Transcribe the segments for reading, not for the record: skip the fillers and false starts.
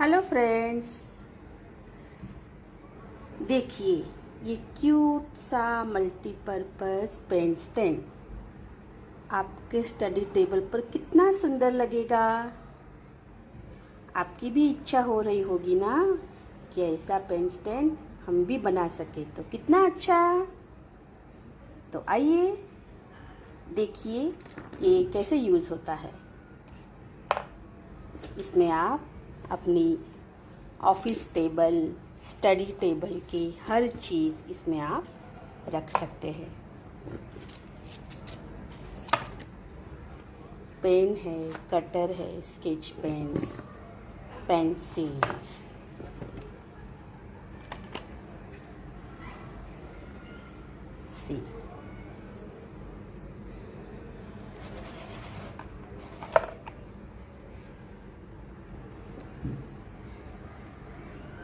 Hello friends, देखिए ये cute सा मल्टीपर्पज़ पेन स्टैंड आपके स्टडी टेबल पर कितना सुंदर लगेगा। आपकी भी इच्छा हो रही होगी ना कि ऐसा पेन स्टैंड हम भी बना सके तो कितना अच्छा। तो आइए देखिए ये कैसे यूज़ होता है। इसमें आप अपनी ऑफिस टेबल, स्टडी टेबल की हर चीज़ इसमें आप रख सकते हैं। पेन है, कटर है, स्केच पेन्स, पेंसिल्स, सी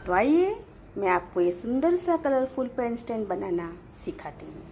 तो आइए मैं आपको ये सुंदर सा कलरफुल पेन स्टैंड बनाना सिखाती हूँ।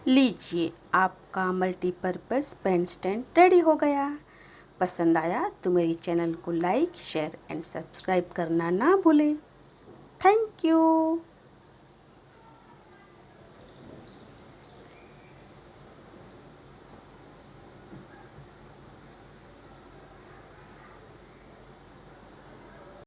लीजिए आपका मल्टीपर्पज़ पेन स्टैंड रेडी हो गया। पसंद आया तो मेरी चैनल को लाइक, शेयर एंड सब्सक्राइब करना ना भूलें। Thank you.